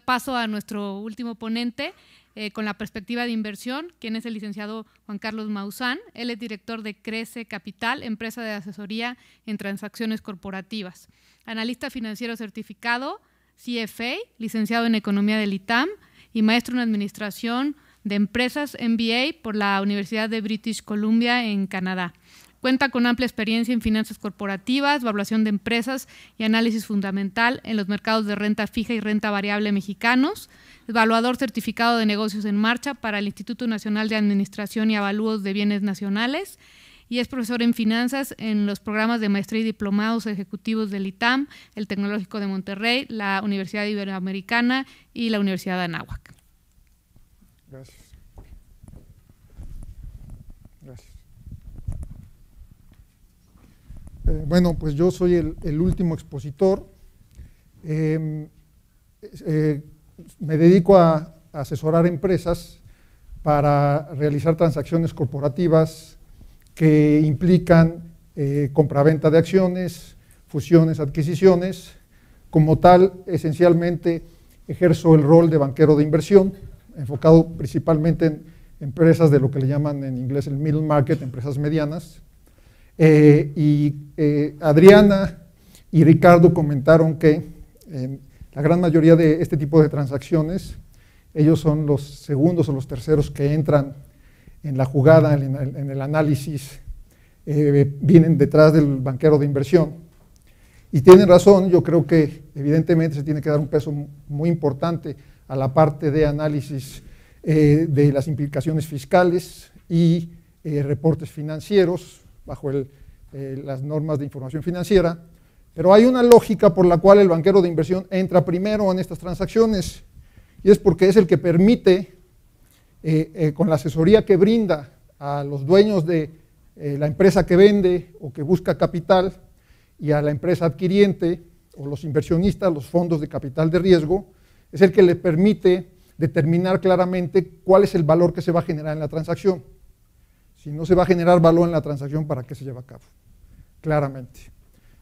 paso a nuestro último ponente con la perspectiva de inversión, quien es el licenciado Juan Carlos Maussan. Él es director de Crece Capital, empresa de asesoría en transacciones corporativas. Analista financiero certificado, CFA, licenciado en Economía del ITAM y maestro en Administración de Empresas MBA por la Universidad de British Columbia en Canadá. Cuenta con amplia experiencia en finanzas corporativas, evaluación de empresas y análisis fundamental en los mercados de renta fija y renta variable mexicanos. Evaluador certificado de negocios en marcha para el Instituto Nacional de Administración y Avalúos de Bienes Nacionales. Y es profesor en finanzas en los programas de maestría y diplomados ejecutivos del ITAM, el Tecnológico de Monterrey, la Universidad Iberoamericana y la Universidad de Anáhuac. Gracias. Gracias. Bueno, pues yo soy el último expositor. Me dedico a asesorar empresas para realizar transacciones corporativas que implican compraventa de acciones, fusiones, adquisiciones. Como tal, esencialmente ejerzo el rol de banquero de inversión, enfocado principalmente en empresas de lo que le llaman en inglés el middle market, empresas medianas. Adriana y Ricardo comentaron que la gran mayoría de este tipo de transacciones, ellos son los segundos o los terceros que entran en la jugada, en el análisis, vienen detrás del banquero de inversión. Y tienen razón, yo creo que evidentemente se tiene que dar un peso muy importante a la parte de análisis de las implicaciones fiscales y reportes financieros bajo las normas de información financiera, pero hay una lógica por la cual el banquero de inversión entra primero en estas transacciones, y es porque es el que permite, con la asesoría que brinda a los dueños de la empresa que vende o que busca capital y a la empresa adquiriente o los inversionistas, los fondos de capital de riesgo, es el que le permite determinar claramente cuál es el valor que se va a generar en la transacción. Si no se va a generar valor en la transacción, ¿para qué se lleva a cabo? Claramente.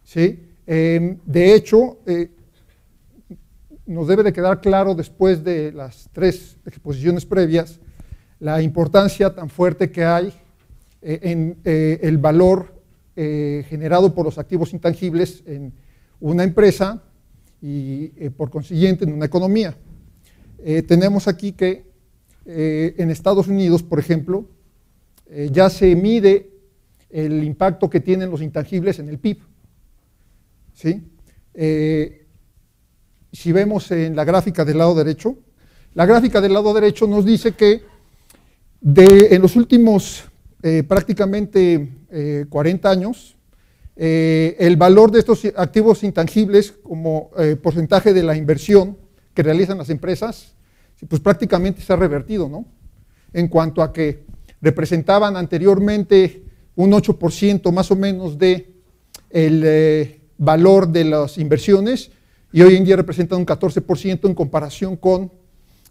¿Sí? De hecho, nos debe de quedar claro después de las 3 exposiciones previas la importancia tan fuerte que hay en el valor generado por los activos intangibles en una empresa y por consiguiente en una economía. Tenemos aquí que en Estados Unidos, por ejemplo, ya se mide el impacto que tienen los intangibles en el PIB. ¿Sí? Si vemos en la gráfica del lado derecho, la gráfica del lado derecho nos dice que en los últimos prácticamente 40 años, el valor de estos activos intangibles como porcentaje de la inversión que realizan las empresas, pues prácticamente se ha revertido, ¿no? En cuanto a que representaban anteriormente un 8% más o menos de el valor de las inversiones y hoy en día representan un 14% en comparación con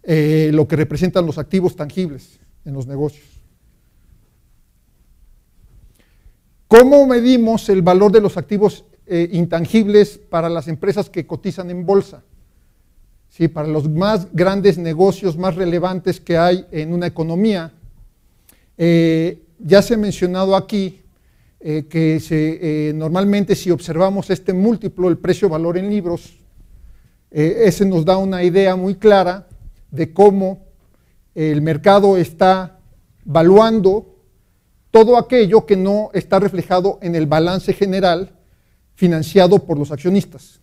lo que representan los activos tangibles en los negocios. ¿Cómo medimos el valor de los activos intangibles para las empresas que cotizan en bolsa? Sí, para los más grandes negocios, más relevantes que hay en una economía. Ya se ha mencionado aquí que normalmente si observamos este múltiplo, el precio-valor en libros, ese nos da una idea muy clara de cómo el mercado está valuando todo aquello que no está reflejado en el balance general financiado por los accionistas.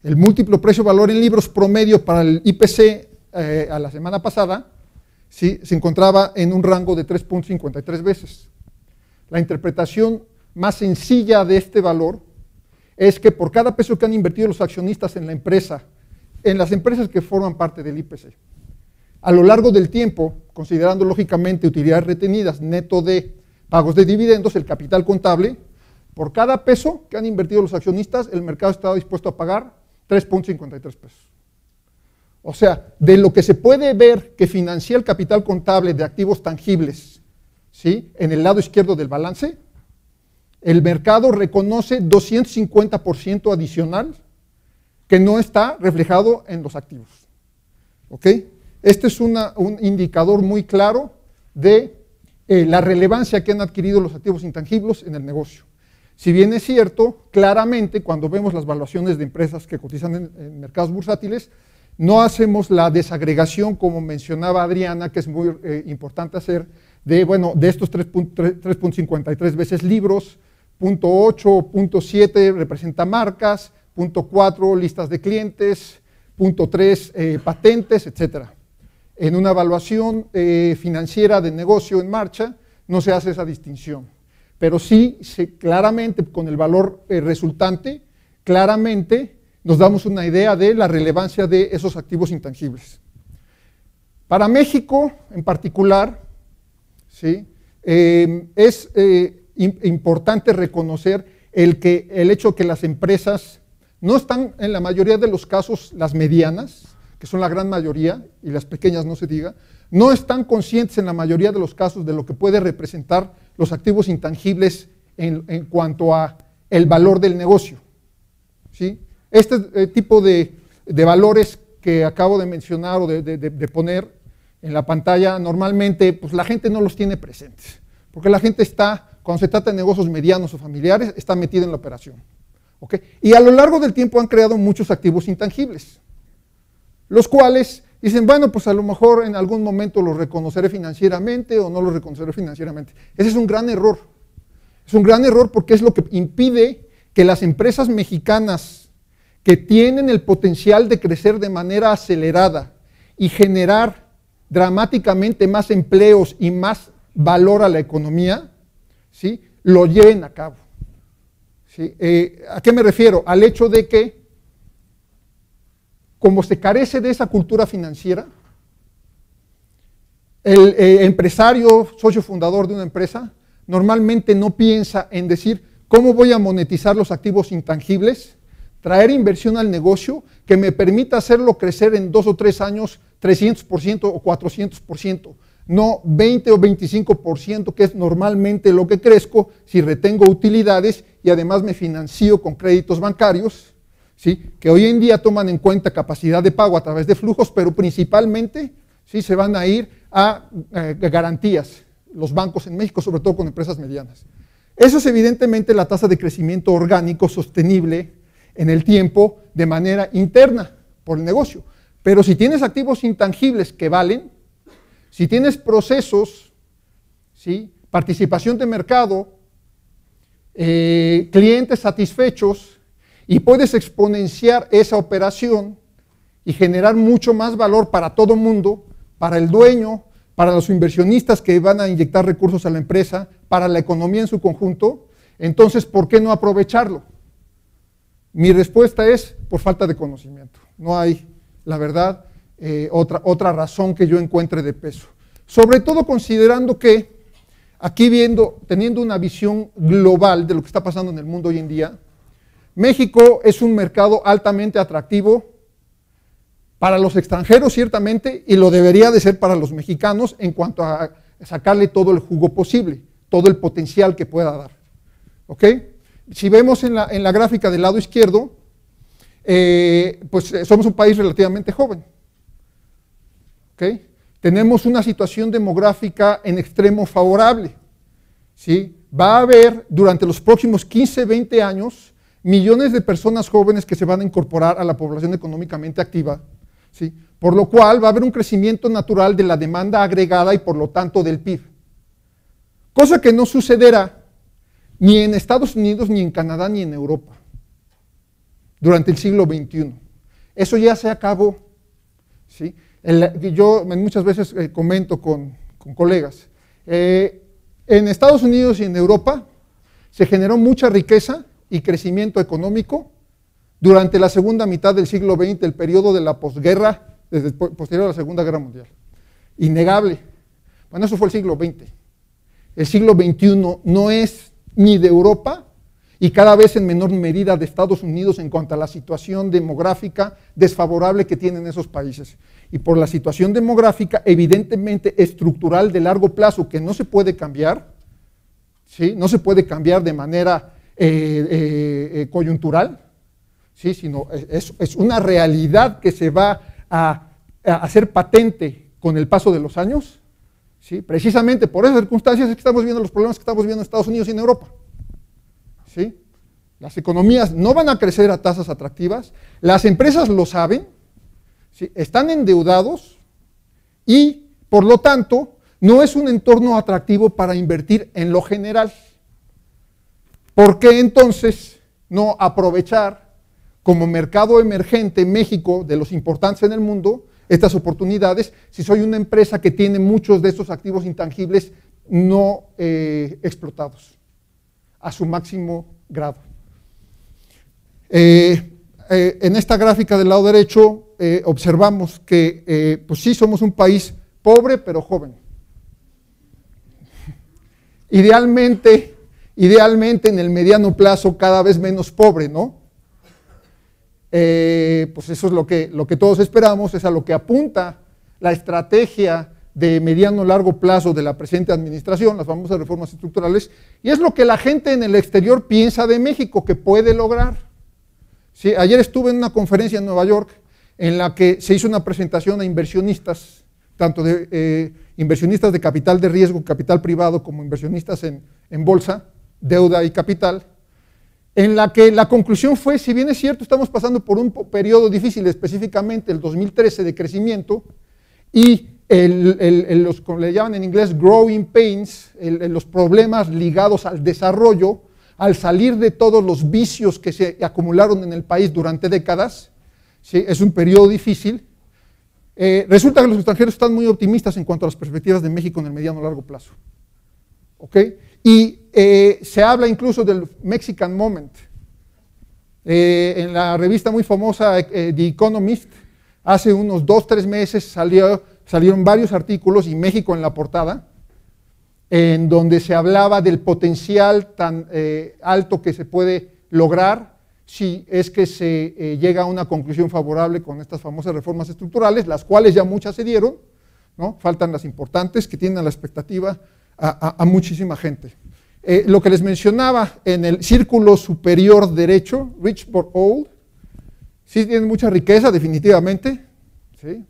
El múltiplo precio-valor en libros promedio para el IPC a la semana pasada, ¿sí?, se encontraba en un rango de 3.53 veces. La interpretación más sencilla de este valor es que por cada peso que han invertido los accionistas en la empresa, en las empresas que forman parte del IPC, a lo largo del tiempo, considerando lógicamente utilidades retenidas neto de pagos de dividendos, el capital contable, por cada peso que han invertido los accionistas, el mercado estaba dispuesto a pagar 3.53 pesos. O sea, de lo que se puede ver que financia el capital contable de activos tangibles, ¿sí?, en el lado izquierdo del balance, el mercado reconoce 250% adicional que no está reflejado en los activos. ¿Ok? Este es un indicador muy claro de la relevancia que han adquirido los activos intangibles en el negocio. Si bien es cierto, claramente cuando vemos las valuaciones de empresas que cotizan en mercados bursátiles, no hacemos la desagregación como mencionaba Adriana, que es muy importante hacer, de estos 3.53 veces libros, 0.8, 0.7 representa marcas, 0.4 listas de clientes, 0.3 patentes, etcétera. En una evaluación financiera de negocio en marcha no se hace esa distinción, pero sí claramente con el valor resultante, claramente nos damos una idea de la relevancia de esos activos intangibles. Para México en particular, ¿sí? Es importante reconocer el hecho que las empresas no están en la mayoría de los casos, las medianas, que son la gran mayoría, y las pequeñas no se diga, no están conscientes en la mayoría de los casos de lo que puede representar los activos intangibles en cuanto a el valor del negocio. ¿Sí? Este tipo de valores que acabo de mencionar o de poner en la pantalla, normalmente pues la gente no los tiene presentes, porque la gente está, cuando se trata de negocios medianos o familiares, está metida en la operación. ¿Okay? Y a lo largo del tiempo han creado muchos activos intangibles, los cuales dicen, bueno, pues a lo mejor en algún momento los reconoceré financieramente o no los reconoceré financieramente. Ese es un gran error. Es un gran error porque es lo que impide que las empresas mexicanas que tienen el potencial de crecer de manera acelerada y generar dramáticamente más empleos y más valor a la economía, ¿sí? Lo lleven a cabo. ¿Sí? ¿A qué me refiero? Al hecho de que como se carece de esa cultura financiera, el empresario, socio fundador de una empresa, normalmente no piensa en decir, ¿cómo voy a monetizar los activos intangibles? Traer inversión al negocio que me permita hacerlo crecer en 2 o 3 años 300% o 400%, no 20 o 25%, que es normalmente lo que crezco si retengo utilidades y además me financio con créditos bancarios, ¿sí? Que hoy en día toman en cuenta capacidad de pago a través de flujos, pero principalmente ¿sí? Se van a ir a garantías, los bancos en México, sobre todo con empresas medianas. Eso es evidentemente la tasa de crecimiento orgánico sostenible en el tiempo de manera interna por el negocio. Pero si tienes activos intangibles que valen, si tienes procesos, ¿sí? Participación de mercado, clientes satisfechos, y puedes exponenciar esa operación y generar mucho más valor para todo el mundo, para el dueño, para los inversionistas que van a inyectar recursos a la empresa, para la economía en su conjunto, entonces, ¿por qué no aprovecharlo? Mi respuesta es por falta de conocimiento. No hay, la verdad, otra razón que yo encuentre de peso. Sobre todo considerando que, aquí teniendo una visión global de lo que está pasando en el mundo hoy en día, México es un mercado altamente atractivo para los extranjeros, ciertamente, y lo debería de ser para los mexicanos en cuanto a sacarle todo el jugo posible, todo el potencial que pueda dar. ¿Ok? Si vemos en la gráfica del lado izquierdo, pues somos un país relativamente joven. ¿Ok? Tenemos una situación demográfica en extremo favorable. ¿Sí? Va a haber durante los próximos 15, 20 años millones de personas jóvenes que se van a incorporar a la población económicamente activa, ¿sí? Por lo cual va a haber un crecimiento natural de la demanda agregada y por lo tanto del PIB. Cosa que no sucederá ni en Estados Unidos, ni en Canadá, ni en Europa durante el siglo XXI. Eso ya se acabó. ¿Sí? Yo muchas veces comento con colegas, en Estados Unidos y en Europa se generó mucha riqueza y crecimiento económico durante la segunda mitad del siglo XX, el periodo de la posguerra, desde posterior a la Segunda Guerra Mundial. Innegable. Bueno, eso fue el siglo XX. El siglo XXI no es ni de Europa y cada vez en menor medida de Estados Unidos en cuanto a la situación demográfica desfavorable que tienen esos países. Y por la situación demográfica evidentemente estructural de largo plazo que no se puede cambiar, ¿sí? No se puede cambiar de manera coyuntural, ¿sí? Sino es una realidad que se va a hacer patente con el paso de los años, ¿sí? Precisamente por esas circunstancias es que estamos viendo los problemas que estamos viendo en Estados Unidos y en Europa, ¿sí? Las economías no van a crecer a tasas atractivas, las empresas lo saben, ¿sí? Están endeudados y, por lo tanto, no es un entorno atractivo para invertir en lo general. ¿Por qué entonces no aprovechar como mercado emergente México, de los importantes en el mundo, estas oportunidades, si soy una empresa que tiene muchos de estos activos intangibles no explotados a su máximo grado? En esta gráfica del lado derecho observamos que pues sí somos un país pobre pero joven. Idealmente en el mediano plazo cada vez menos pobre, ¿no? Pues eso es lo que todos esperamos, es a lo que apunta la estrategia de mediano largo plazo de la presente administración, las famosas reformas estructurales, y es lo que la gente en el exterior piensa de México que puede lograr. Sí, ayer estuve en una conferencia en Nueva York en la que se hizo una presentación a inversionistas, tanto de inversionistas de capital de riesgo, capital privado, como inversionistas en bolsa, deuda y capital, en la que la conclusión fue, si bien es cierto, estamos pasando por un periodo difícil, específicamente el 2013 de crecimiento, y los, como le llaman en inglés, growing pains, los problemas ligados al desarrollo, al salir de todos los vicios que se acumularon en el país durante décadas, ¿sí? Es un periodo difícil. Resulta que los extranjeros están muy optimistas en cuanto a las perspectivas de México en el mediano largo plazo. ¿Ok? Y se habla incluso del Mexican Moment. En la revista muy famosa The Economist, hace unos 2-3 meses salieron varios artículos y México en la portada, en donde se hablaba del potencial tan alto que se puede lograr si es que se llega a una conclusión favorable con estas famosas reformas estructurales, las cuales ya muchas se dieron, ¿no? Faltan las importantes que tienen a la expectativa a muchísima gente. Lo que les mencionaba en el círculo superior derecho, Rich but Old, sí tienen mucha riqueza definitivamente, ¿sí?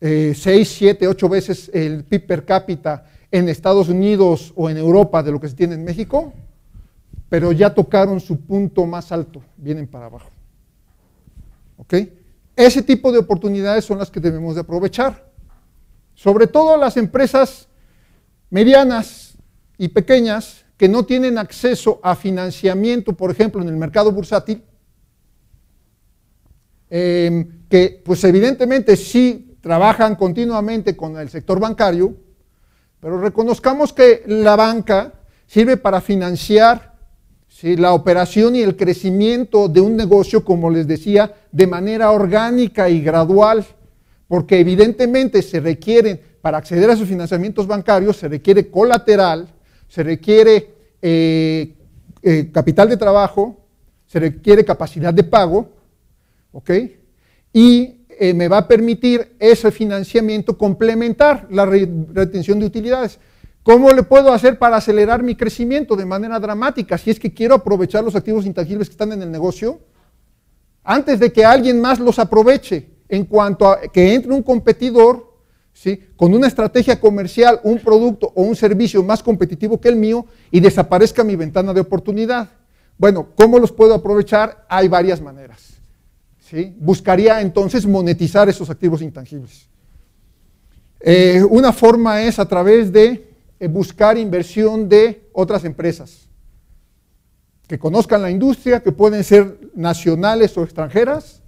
6, 7, 8 veces el PIB per cápita en Estados Unidos o en Europa de lo que se tiene en México, pero ya tocaron su punto más alto, vienen para abajo. ¿Ok? Ese tipo de oportunidades son las que debemos de aprovechar. Sobre todo las empresas medianas y pequeñas que no tienen acceso a financiamiento, por ejemplo, en el mercado bursátil, que pues evidentemente sí trabajan continuamente con el sector bancario, pero reconozcamos que la banca sirve para financiar, ¿sí?, la operación y el crecimiento de un negocio, como les decía, de manera orgánica y gradual, porque evidentemente se requieren, para acceder a sus financiamientos bancarios, se requiere colateral, se requiere capital de trabajo, se requiere capacidad de pago, ¿ok? Y me va a permitir ese financiamiento complementar la retención de utilidades. ¿Cómo le puedo hacer para acelerar mi crecimiento de manera dramática? Si es que quiero aprovechar los activos intangibles que están en el negocio, antes de que alguien más los aproveche, en cuanto a que entre un competidor, ¿sí?, con una estrategia comercial, un producto o un servicio más competitivo que el mío y desaparezca mi ventana de oportunidad. Bueno, ¿cómo los puedo aprovechar? Hay varias maneras. ¿Sí? Buscaría entonces monetizar esos activos intangibles. Una forma es a través de buscar inversión de otras empresas que conozcan la industria, que pueden ser nacionales o extranjeras,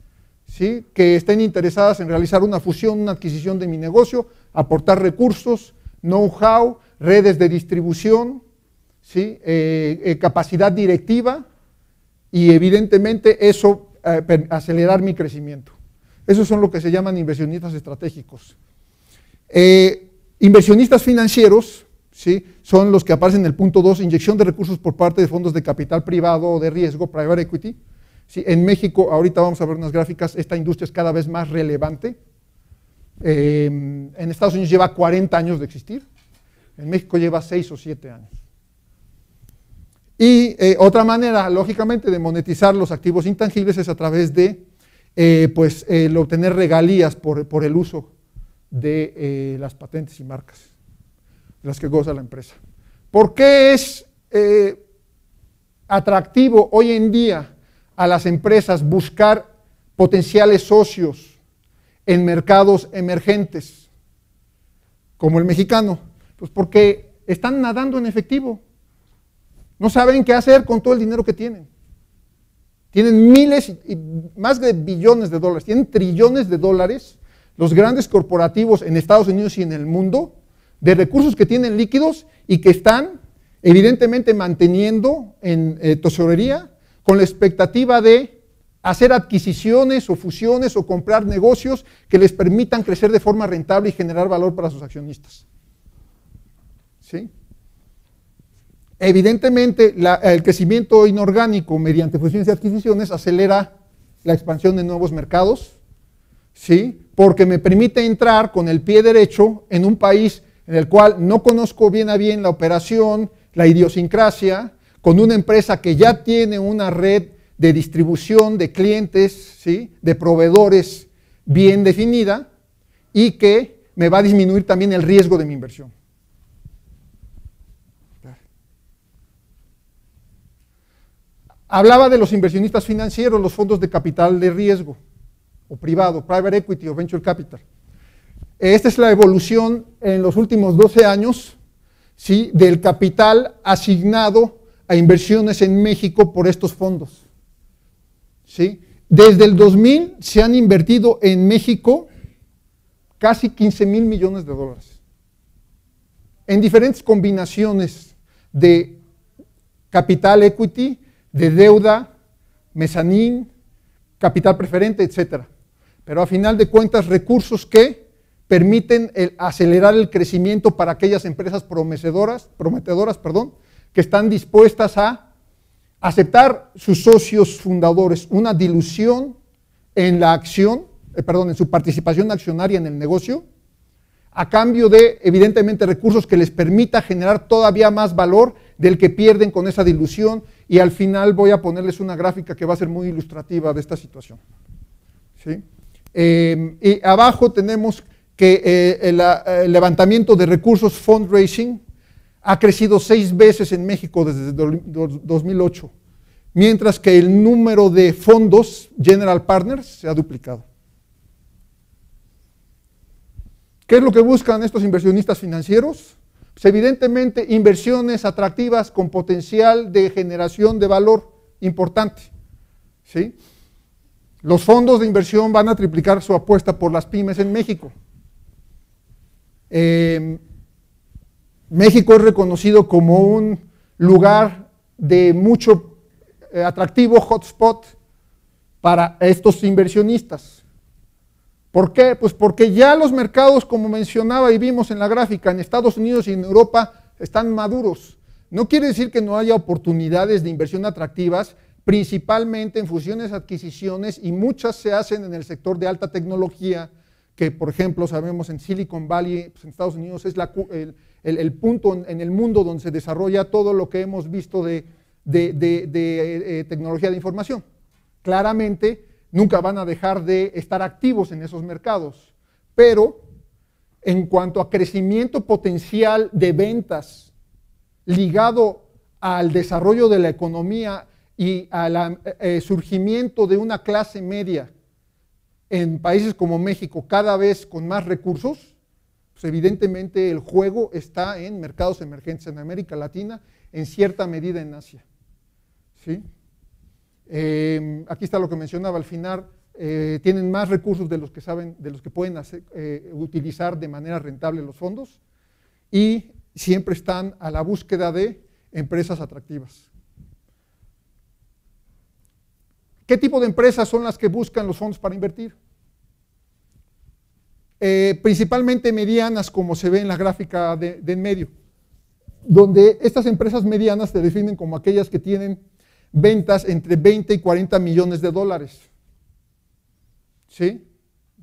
¿sí?, que estén interesadas en realizar una fusión, una adquisición de mi negocio, aportar recursos, know-how, redes de distribución, ¿sí?, capacidad directiva, y evidentemente eso acelerar mi crecimiento. Esos son lo que se llaman inversionistas estratégicos. Inversionistas financieros, ¿sí?, son los que aparecen en el punto 2, inyección de recursos por parte de fondos de capital privado o de riesgo, private equity. ¿Sí? En México, ahorita vamos a ver unas gráficas, esta industria es cada vez más relevante. En Estados Unidos lleva 40 años de existir, en México lleva 6 o 7 años. Y otra manera, lógicamente, de monetizar los activos intangibles es a través de el obtener regalías por el uso de las patentes y marcas, de las que goza la empresa. ¿Por qué es atractivo hoy en día a las empresas buscar potenciales socios en mercados emergentes, como el mexicano? Pues porque están nadando en efectivo. No saben qué hacer con todo el dinero que tienen. Tienen miles y más de billones de dólares, tienen trillones de dólares los grandes corporativos en Estados Unidos y en el mundo, de recursos que tienen líquidos y que están evidentemente manteniendo en tesorería con la expectativa de hacer adquisiciones o fusiones o comprar negocios que les permitan crecer de forma rentable y generar valor para sus accionistas. ¿Sí? Evidentemente, el crecimiento inorgánico mediante fusiones y adquisiciones acelera la expansión de nuevos mercados, ¿sí? Porque me permite entrar con el pie derecho en un país en el cual no conozco bien a bien la operación, la idiosincrasia, con una empresa que ya tiene una red de distribución de clientes, ¿sí? De proveedores bien definida y que me va a disminuir también el riesgo de mi inversión. Hablaba de los inversionistas financieros, los fondos de capital de riesgo, o privado, private equity o venture capital. Esta es la evolución en los últimos 12 años, ¿sí? Del capital asignado a inversiones en México por estos fondos. ¿Sí? Desde el 2000 se han invertido en México casi 15,000 millones de dólares, en diferentes combinaciones de capital equity, de deuda, mezanín, capital preferente, etcétera. Pero a final de cuentas, recursos que permiten acelerar el crecimiento para aquellas empresas prometedoras, que están dispuestas a aceptar sus socios fundadores una dilución en la acción, en su participación accionaria en el negocio, a cambio de, evidentemente, recursos que les permita generar todavía más valor del que pierden con esa dilución, y al final voy a ponerles una gráfica que va a ser muy ilustrativa de esta situación. ¿Sí? Y abajo tenemos que el levantamiento de recursos, fundraising, ha crecido 6 veces en México desde 2008, mientras que el número de fondos general partners se ha duplicado. ¿Qué es lo que buscan estos inversionistas financieros? Pues evidentemente inversiones atractivas con potencial de generación de valor importante. ¿Sí? Los fondos de inversión van a triplicar su apuesta por las pymes en México. México es reconocido como un lugar de mucho atractivo hotspot para estos inversionistas. ¿Por qué? Pues porque ya los mercados, como mencionaba y vimos en la gráfica, en Estados Unidos y en Europa están maduros. No quiere decir que no haya oportunidades de inversión atractivas, principalmente en fusiones, adquisiciones, y muchas se hacen en el sector de alta tecnología, que por ejemplo sabemos en Silicon Valley, pues en Estados Unidos es el punto en el mundo donde se desarrolla todo lo que hemos visto de tecnología de información. Claramente nunca van a dejar de estar activos en esos mercados, pero en cuanto a crecimiento potencial de ventas ligado al desarrollo de la economía y al surgimiento de una clase media en países como México cada vez con más recursos, pues evidentemente el juego está en mercados emergentes en América Latina, en cierta medida en Asia. ¿Sí? Aquí está lo que mencionaba al final, tienen más recursos de los que saben, de los que pueden utilizar de manera rentable los fondos, y siempre están a la búsqueda de empresas atractivas. ¿Qué tipo de empresas son las que buscan los fondos para invertir? Principalmente medianas, como se ve en la gráfica de en medio, donde estas empresas medianas se definen como aquellas que tienen ventas entre 20 y 40 millones de dólares. ¿Sí?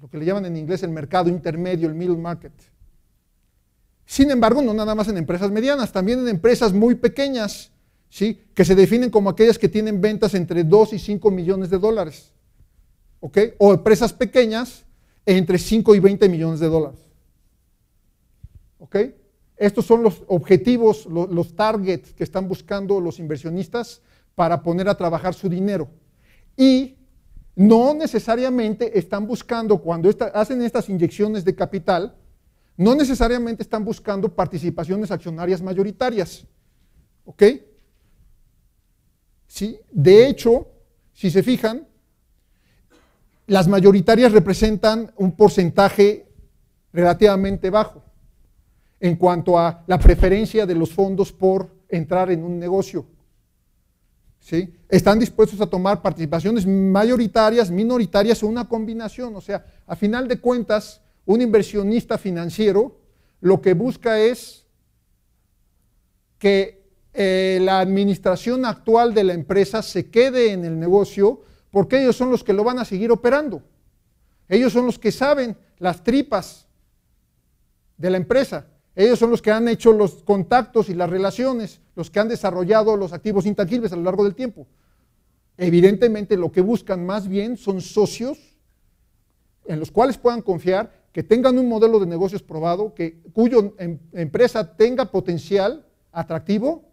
Lo que le llaman en inglés el mercado intermedio, el middle market. Sin embargo, no nada más en empresas medianas, también en empresas muy pequeñas, ¿sí? Que se definen como aquellas que tienen ventas entre 2 y 5 millones de dólares. ¿Ok? O empresas pequeñas entre 5 y 20 millones de dólares. ¿Ok? Estos son los objetivos, los targets que están buscando los inversionistas para poner a trabajar su dinero. Y no necesariamente están buscando, cuando hacen estas inyecciones de capital, no necesariamente están buscando participaciones accionarias mayoritarias. ¿Ok? ¿Sí? De hecho, si se fijan, las mayoritarias representan un porcentaje relativamente bajo en cuanto a la preferencia de los fondos por entrar en un negocio. ¿Sí? Están dispuestos a tomar participaciones mayoritarias, minoritarias o una combinación. O sea, a final de cuentas, un inversionista financiero lo que busca es que la administración actual de la empresa se quede en el negocio, porque ellos son los que lo van a seguir operando. Ellos son los que saben las tripas de la empresa. Ellos son los que han hecho los contactos y las relaciones, los que han desarrollado los activos intangibles a lo largo del tiempo. Evidentemente lo que buscan más bien son socios en los cuales puedan confiar, que tengan un modelo de negocios probado, cuya empresa tenga potencial atractivo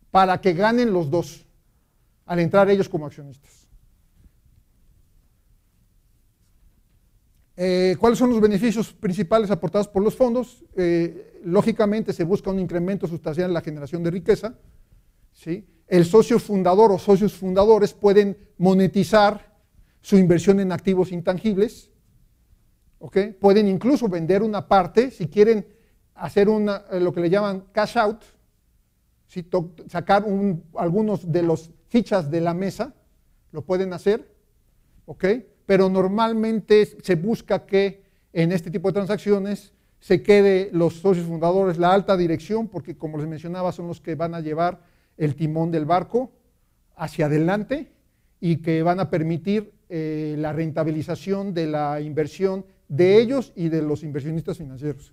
para que ganen los dos al entrar ellos como accionistas. ¿Cuáles son los beneficios principales aportados por los fondos? Lógicamente se busca un incremento sustancial en la generación de riqueza. ¿Sí? El socio fundador o socios fundadores pueden monetizar su inversión en activos intangibles. ¿Okay? Pueden incluso vender una parte, si quieren hacer lo que le llaman cash out, ¿sí? Sacar algunos de los fichas de la mesa, lo pueden hacer. ¿Okay? Pero normalmente se busca que en este tipo de transacciones se quede los socios fundadores, la alta dirección, porque como les mencionaba, son los que van a llevar el timón del barco hacia adelante y que van a permitir la rentabilización de la inversión de ellos y de los inversionistas financieros.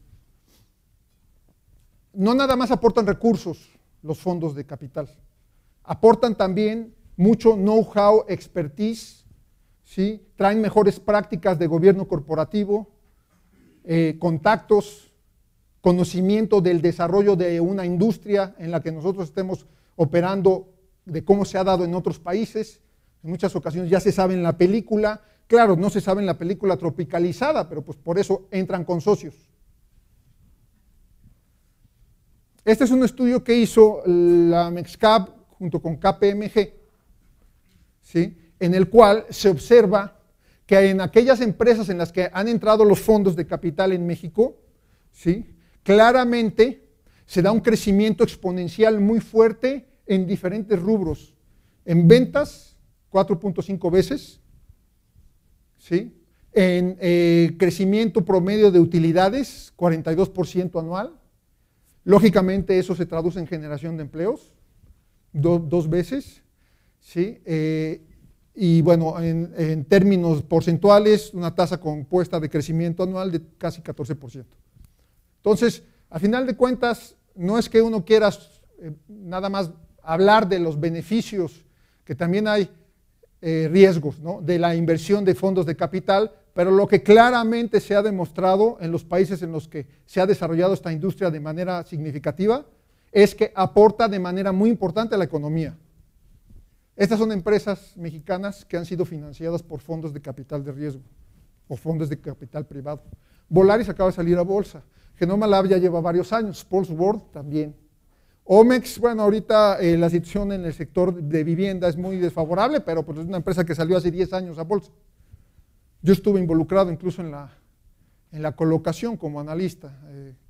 No nada más aportan recursos los fondos de capital, aportan también mucho know-how, expertise, ¿sí? Traen mejores prácticas de gobierno corporativo, contactos, conocimiento del desarrollo de una industria en la que nosotros estemos operando, de cómo se ha dado en otros países. En muchas ocasiones ya se sabe en la película, claro, no se sabe en la película tropicalizada, pero pues por eso entran con socios. Este es un estudio que hizo la MEXCAP junto con KPMG, ¿sí? En el cual se observa que en aquellas empresas en las que han entrado los fondos de capital en México, ¿sí? Claramente se da un crecimiento exponencial muy fuerte en diferentes rubros. En ventas, 4.5 veces, ¿sí? En crecimiento promedio de utilidades, 42% anual. Lógicamente eso se traduce en generación de empleos, dos veces, ¿sí? Y bueno, en términos porcentuales, una tasa compuesta de crecimiento anual de casi 14%. Entonces, a final de cuentas, no es que uno quiera nada más hablar de los beneficios, que también hay riesgos, ¿no? De la inversión de fondos de capital, pero lo que claramente se ha demostrado en los países en los que se ha desarrollado esta industria de manera significativa es que aporta de manera muy importante a la economía. Estas son empresas mexicanas que han sido financiadas por fondos de capital de riesgo o fondos de capital privado. Volaris acaba de salir a bolsa, Genoma Lab ya lleva varios años, Pulse World también. Omex, bueno, ahorita la situación en el sector de vivienda es muy desfavorable, pero pues es una empresa que salió hace 10 años a bolsa. Yo estuve involucrado incluso en la colocación como analista,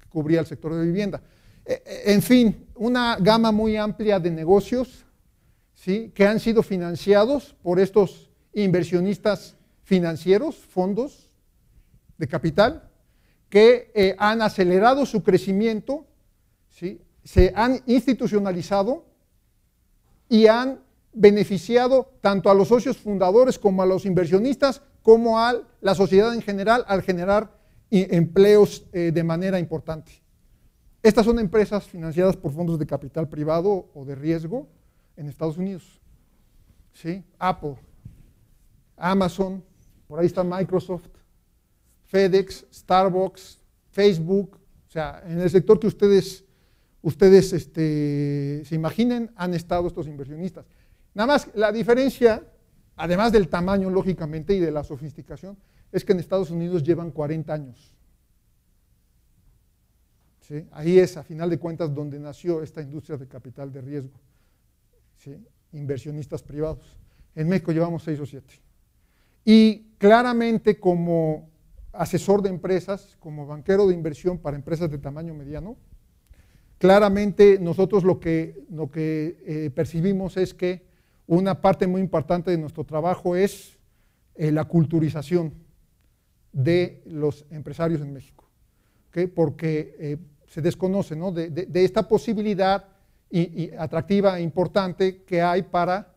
que cubría el sector de vivienda. En fin, una gama muy amplia de negocios, ¿sí? Que han sido financiados por estos inversionistas financieros, fondos de capital, que han acelerado su crecimiento, ¿sí? Se han institucionalizado y han beneficiado tanto a los socios fundadores como a los inversionistas, como a la sociedad en general al generar empleos de manera importante. Estas son empresas financiadas por fondos de capital privado o de riesgo en Estados Unidos. ¿Sí? Apple, Amazon, por ahí está Microsoft, FedEx, Starbucks, Facebook, sea, en el sector que ustedes se imaginen, han estado estos inversionistas. Nada más, la diferencia, además del tamaño, lógicamente, y de la sofisticación, es que en Estados Unidos llevan 40 años. ¿Sí? Ahí es, a final de cuentas, donde nació esta industria de capital de riesgo. ¿Sí? Inversionistas privados. En México llevamos 6 o 7. Y claramente, como asesor de empresas, como banquero de inversión para empresas de tamaño mediano, claramente nosotros lo que percibimos es que una parte muy importante de nuestro trabajo es la culturización de los empresarios en México, ¿okay? Porque se desconoce, ¿no? de esta posibilidad y atractiva e importante que hay para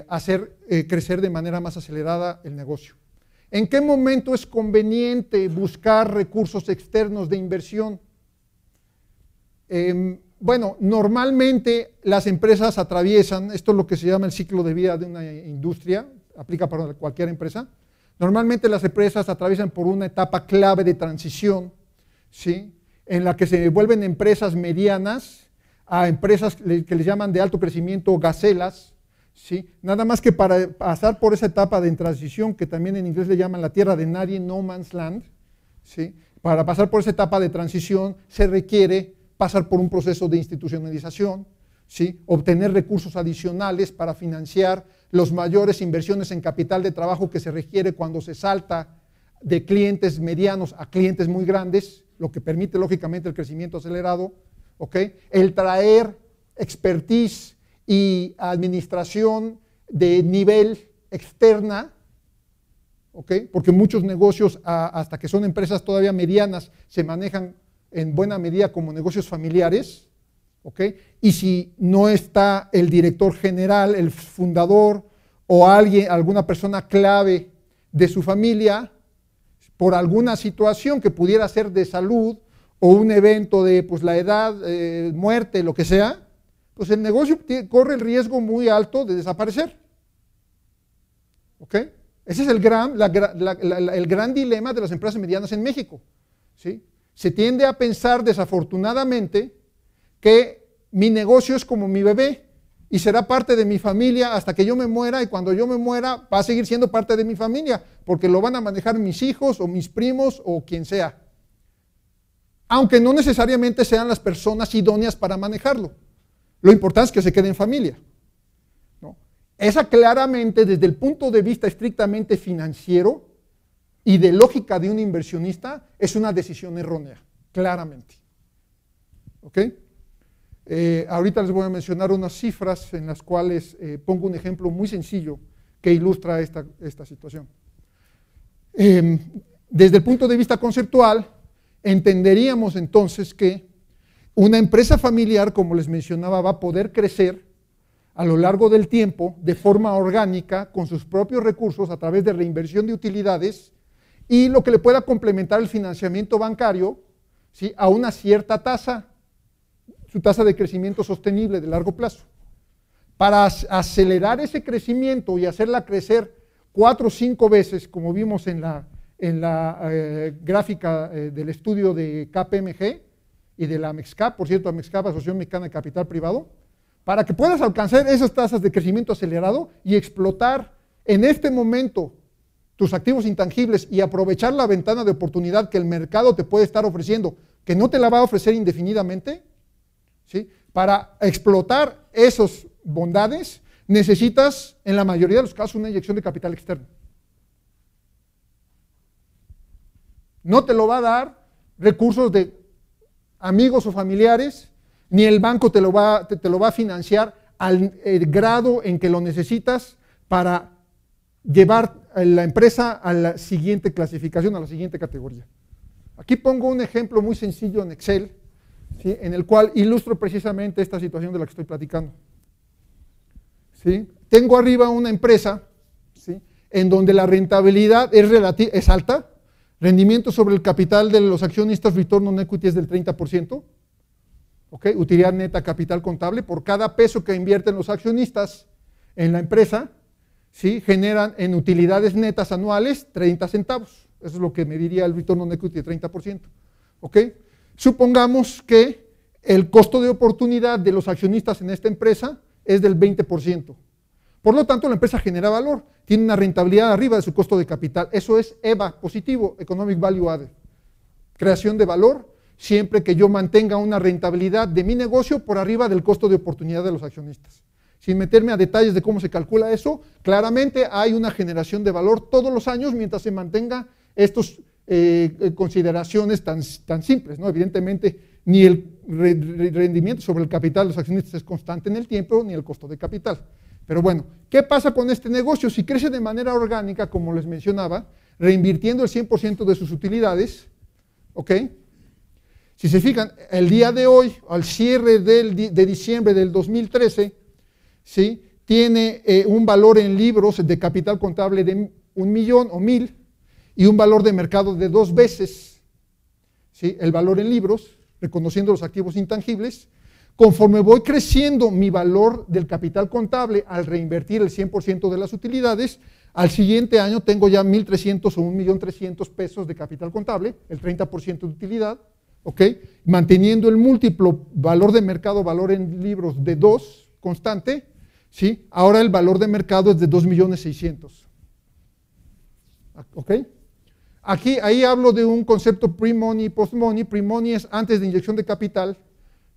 hacer crecer de manera más acelerada el negocio. ¿En qué momento es conveniente buscar recursos externos de inversión? Bueno, normalmente las empresas atraviesan, esto es lo que se llama el ciclo de vida de una industria, aplica para cualquier empresa. Normalmente las empresas atraviesan por una etapa clave de transición, ¿sí? En la que se vuelven empresas medianas a empresas que les llaman de alto crecimiento gacelas, ¿sí? Nada más que para pasar por esa etapa de transición, que también en inglés le llaman la tierra de nadie, no man's land, ¿sí? Para pasar por esa etapa de transición se requiere pasar por un proceso de institucionalización, ¿sí? Obtener recursos adicionales para financiar las mayores inversiones en capital de trabajo que se requiere cuando se salta de clientes medianos a clientes muy grandes, lo que permite lógicamente el crecimiento acelerado, ¿okay? El traer expertise y administración de nivel externa, ¿okay? Porque muchos negocios, hasta que son empresas todavía medianas, se manejan en buena medida como negocios familiares, ¿okay? Y si no está el director general, el fundador o alguna persona clave de su familia, por alguna situación que pudiera ser de salud o un evento de pues, la edad, muerte, lo que sea, pues el negocio corre el riesgo muy alto de desaparecer. ¿Ok? Ese es el gran dilema de las empresas medianas en México, ¿sí? Se tiende a pensar desafortunadamente que mi negocio es como mi bebé y será parte de mi familia hasta que yo me muera, y cuando yo me muera va a seguir siendo parte de mi familia porque lo van a manejar mis hijos o mis primos o quien sea, aunque no necesariamente sean las personas idóneas para manejarlo. Lo importante es que se quede en familia, ¿no? Esa claramente, desde el punto de vista estrictamente financiero y de lógica de un inversionista, es una decisión errónea, claramente. ¿Ok? Ahorita les voy a mencionar unas cifras en las cuales pongo un ejemplo muy sencillo que ilustra esta situación. Desde el punto de vista conceptual, entenderíamos entonces que una empresa familiar, como les mencionaba, va a poder crecer a lo largo del tiempo de forma orgánica, con sus propios recursos, a través de reinversión de utilidades y lo que le pueda complementar el financiamiento bancario, ¿sí? A una cierta tasa, su tasa de crecimiento sostenible de largo plazo. Para acelerar ese crecimiento y hacerla crecer 4 o 5 veces, como vimos en la gráfica del estudio de KPMG y de la Mexcap, por cierto, la Mexcap, Asociación Mexicana de Capital Privado, para que puedas alcanzar esas tasas de crecimiento acelerado y explotar en este momento tus activos intangibles y aprovechar la ventana de oportunidad que el mercado te puede estar ofreciendo, que no te la va a ofrecer indefinidamente, ¿sí? Para explotar esas bondades necesitas, en la mayoría de los casos, una inyección de capital externo. No te lo va a dar recursos de amigos o familiares, ni el banco te lo va a financiar al grado en que lo necesitas para llevar a la empresa a la siguiente clasificación, a la siguiente categoría. Aquí pongo un ejemplo muy sencillo en Excel, ¿sí? En el cual ilustro precisamente esta situación de la que estoy platicando. ¿Sí? Tengo arriba una empresa, ¿sí? En donde la rentabilidad es alta, rendimiento sobre el capital de los accionistas, return on equity es del 30%, ¿okay? Utilidad neta capital contable, por cada peso que invierten los accionistas en la empresa, ¿sí? Generan en utilidades netas anuales 30 centavos, eso es lo que mediría el return on equity de 30%, ¿ok? Supongamos que el costo de oportunidad de los accionistas en esta empresa es del 20%. Por lo tanto, la empresa genera valor, tiene una rentabilidad arriba de su costo de capital. Eso es EVA, positivo, Economic Value Added. Creación de valor, siempre que yo mantenga una rentabilidad de mi negocio por arriba del costo de oportunidad de los accionistas. Sin meterme a detalles de cómo se calcula eso, claramente hay una generación de valor todos los años mientras se mantenga estas consideraciones tan simples, ¿no? Evidentemente, ni el rendimiento sobre el capital de los accionistas es constante en el tiempo, ni el costo de capital. Pero bueno, ¿qué pasa con este negocio? Si crece de manera orgánica, como les mencionaba, reinvirtiendo el 100% de sus utilidades, ¿ok? Si se fijan, el día de hoy, al cierre de diciembre del 2013, ¿sí?, tiene un valor en libros de capital contable de 1.000.000 o 1.000 y un valor de mercado de 2 veces, ¿sí?, el valor en libros, reconociendo los activos intangibles. Conforme voy creciendo mi valor del capital contable al reinvertir el 100% de las utilidades, al siguiente año tengo ya 1.300 o 1.300.000 pesos de capital contable, el 30% de utilidad, ¿ok? Manteniendo el múltiplo valor de mercado, valor en libros de 2 constante, ¿sí? Ahora el valor de mercado es de 2.600.000. ¿Ok? Ahí hablo de un concepto pre-money y post-money. Pre-money es antes de inyección de capital,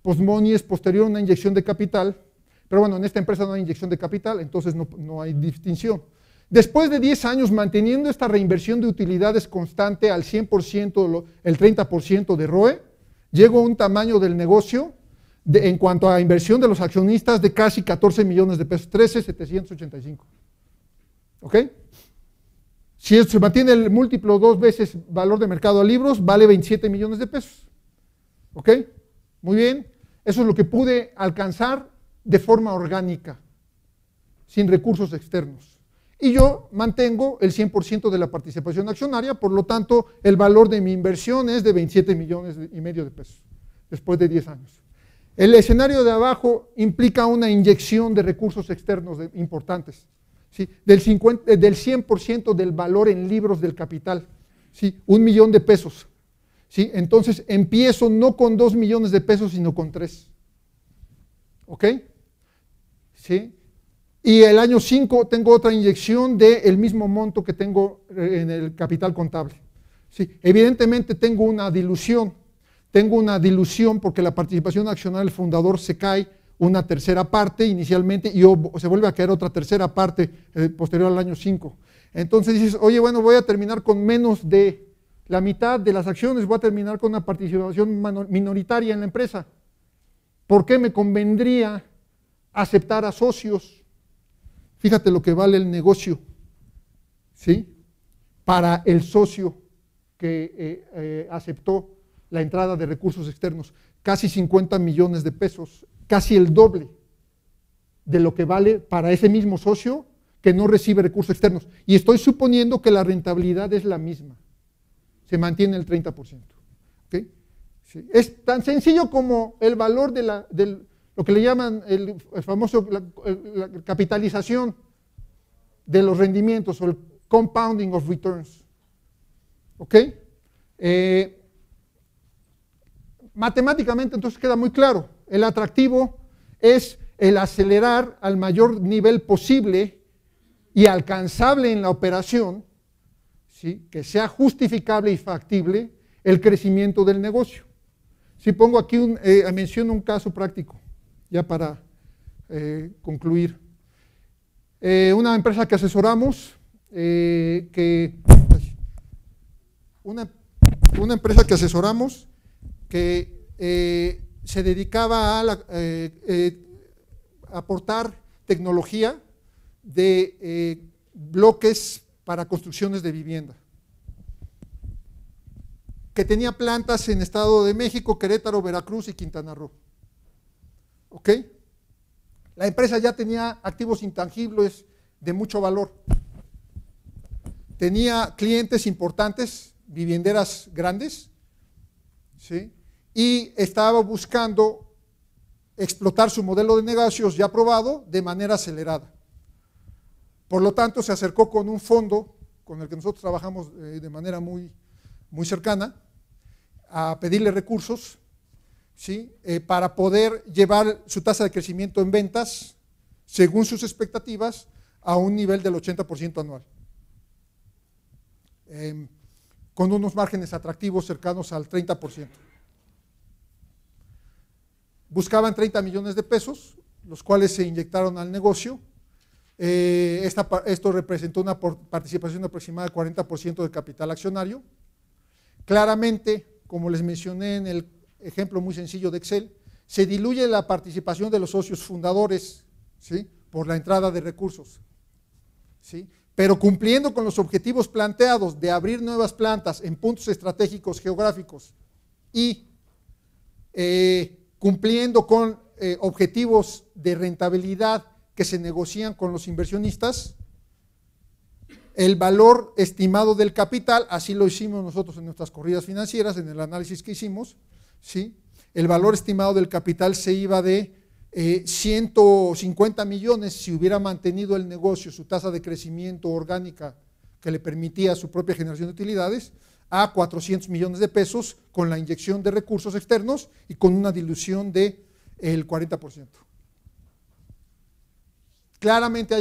post-money es posterior a una inyección de capital, pero bueno, en esta empresa no hay inyección de capital, entonces no hay distinción. Después de 10 años manteniendo esta reinversión de utilidades constante al 100%, el 30% de ROE, llego a un tamaño del negocio en cuanto a inversión de los accionistas de casi 14 millones de pesos, 13,785. ¿Ok? Si se mantiene el múltiplo 2 veces valor de mercado a libros, vale 27 millones de pesos. ¿Ok? Muy bien. Eso es lo que pude alcanzar de forma orgánica, sin recursos externos. Y yo mantengo el 100% de la participación accionaria, por lo tanto, el valor de mi inversión es de 27 millones y medio de pesos, después de 10 años. El escenario de abajo implica una inyección de recursos externos importantes, ¿sí? Del 100% del valor en libros del capital, ¿sí? 1 millón de pesos. ¿Sí? Entonces empiezo no con 2 millones de pesos, sino con 3. ¿Ok? ¿Sí? Y el año 5 tengo otra inyección del mismo monto que tengo en el capital contable. ¿Sí? Evidentemente tengo una dilución porque la participación accionaria del fundador se cae una tercera parte inicialmente y se vuelve a caer otra tercera parte posterior al año 5. Entonces dices, oye, bueno, voy a terminar con menos de la mitad de las acciones, voy a terminar con una participación minoritaria en la empresa. ¿Por qué me convendría aceptar a socios? Fíjate lo que vale el negocio, ¿sí? Para el socio que aceptó la entrada de recursos externos, casi 50 millones de pesos, casi el doble de lo que vale para ese mismo socio que no recibe recursos externos. Y estoy suponiendo que la rentabilidad es la misma. Se mantiene el 30%. ¿Okay? Sí. Es tan sencillo como el valor de lo que le llaman el famoso la capitalización de los rendimientos o el compounding of returns. ¿Ok? Matemáticamente entonces queda muy claro. El atractivo es el acelerar al mayor nivel posible y alcanzable en la operación, ¿sí? Que sea justificable y factible el crecimiento del negocio. Si pongo aquí, menciono un caso práctico, ya para concluir. Una empresa que asesoramos, una empresa que asesoramos que se dedicaba a aportar tecnología de bloques para construcciones de vivienda, que tenía plantas en Estado de México, Querétaro, Veracruz y Quintana Roo. ¿Ok? La empresa ya tenía activos intangibles de mucho valor. Tenía clientes importantes, vivienderas grandes, ¿sí? Y estaba buscando explotar su modelo de negocios ya probado de manera acelerada. Por lo tanto, se acercó con un fondo con el que nosotros trabajamos de manera muy cercana, a pedirle recursos, ¿sí? Para poder llevar su tasa de crecimiento en ventas, según sus expectativas, a un nivel del 80% anual, con unos márgenes atractivos cercanos al 30%. Buscaban 30 millones de pesos, los cuales se inyectaron al negocio. Esto representó una participación aproximada del 40% del capital accionario. Claramente, como les mencioné en el ejemplo muy sencillo de Excel, se diluye la participación de los socios fundadores, ¿sí? Por la entrada de recursos, ¿sí? Pero cumpliendo con los objetivos planteados de abrir nuevas plantas en puntos estratégicos geográficos y cumpliendo con objetivos de rentabilidad que se negocian con los inversionistas, el valor estimado del capital, así lo hicimos nosotros en nuestras corridas financieras, en el análisis que hicimos, ¿sí? El valor estimado del capital se iba de 150 millones si hubiera mantenido el negocio su tasa de crecimiento orgánica que le permitía su propia generación de utilidades, a 400 millones de pesos con la inyección de recursos externos y con una dilución del 40%. Claramente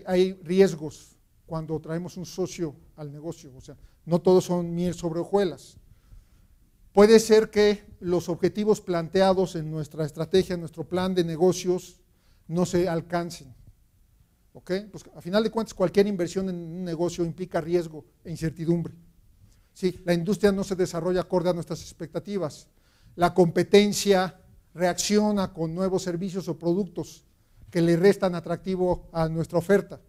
hay riesgos cuando traemos un socio al negocio, o sea, no todos son miel sobre hojuelas. Puede ser que los objetivos planteados en nuestra estrategia, en nuestro plan de negocios, no se alcancen. ¿Ok? Pues a final de cuentas, cualquier inversión en un negocio implica riesgo e incertidumbre. Sí, la industria no se desarrolla acorde a nuestras expectativas. La competencia reacciona con nuevos servicios o productos que le restan atractivo a nuestra oferta.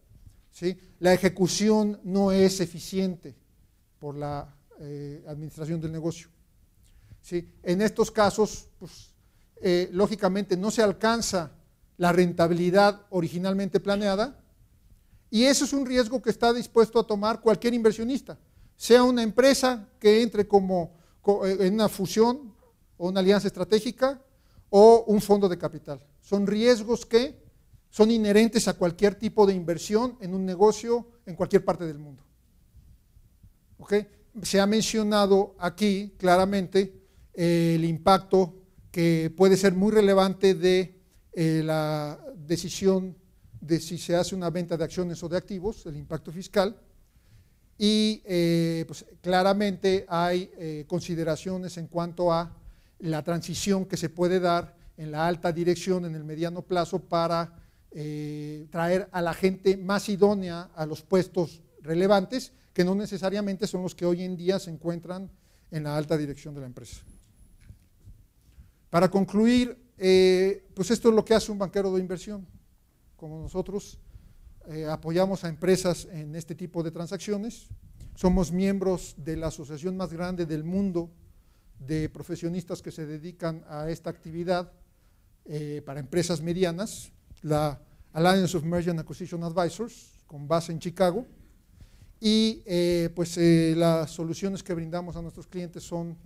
¿Sí? La ejecución no es eficiente por la administración del negocio. ¿Sí? En estos casos, pues, lógicamente no se alcanza la rentabilidad originalmente planeada, y eso es un riesgo que está dispuesto a tomar cualquier inversionista, sea una empresa que entre en una fusión o una alianza estratégica o un fondo de capital. Son riesgos que son inherentes a cualquier tipo de inversión en un negocio en cualquier parte del mundo. ¿Ok? Se ha mencionado aquí claramente el impacto que puede ser muy relevante de la decisión de si se hace una venta de acciones o de activos, el impacto fiscal, y pues claramente hay consideraciones en cuanto a la transición que se puede dar en la alta dirección en el mediano plazo para traer a la gente más idónea a los puestos relevantes, que no necesariamente son los que hoy en día se encuentran en la alta dirección de la empresa. Para concluir, pues esto es lo que hace un banquero de inversión. Como nosotros apoyamos a empresas en este tipo de transacciones, somos miembros de la asociación más grande del mundo de profesionistas que se dedican a esta actividad para empresas medianas, la Alliance of Merger and Acquisition Advisors, con base en Chicago, y pues las soluciones que brindamos a nuestros clientes son,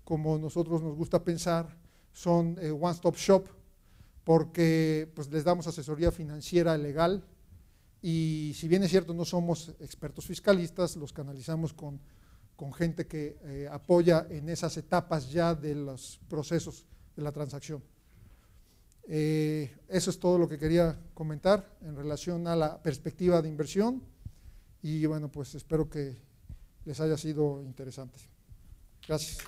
como nosotros nos gusta pensar, son one-stop shop, porque pues les damos asesoría financiera legal, y si bien es cierto no somos expertos fiscalistas, los canalizamos con gente que apoya en esas etapas ya de los procesos de la transacción. Eso es todo lo que quería comentar en relación a la perspectiva de inversión, y bueno, pues espero que les haya sido interesante. Gracias.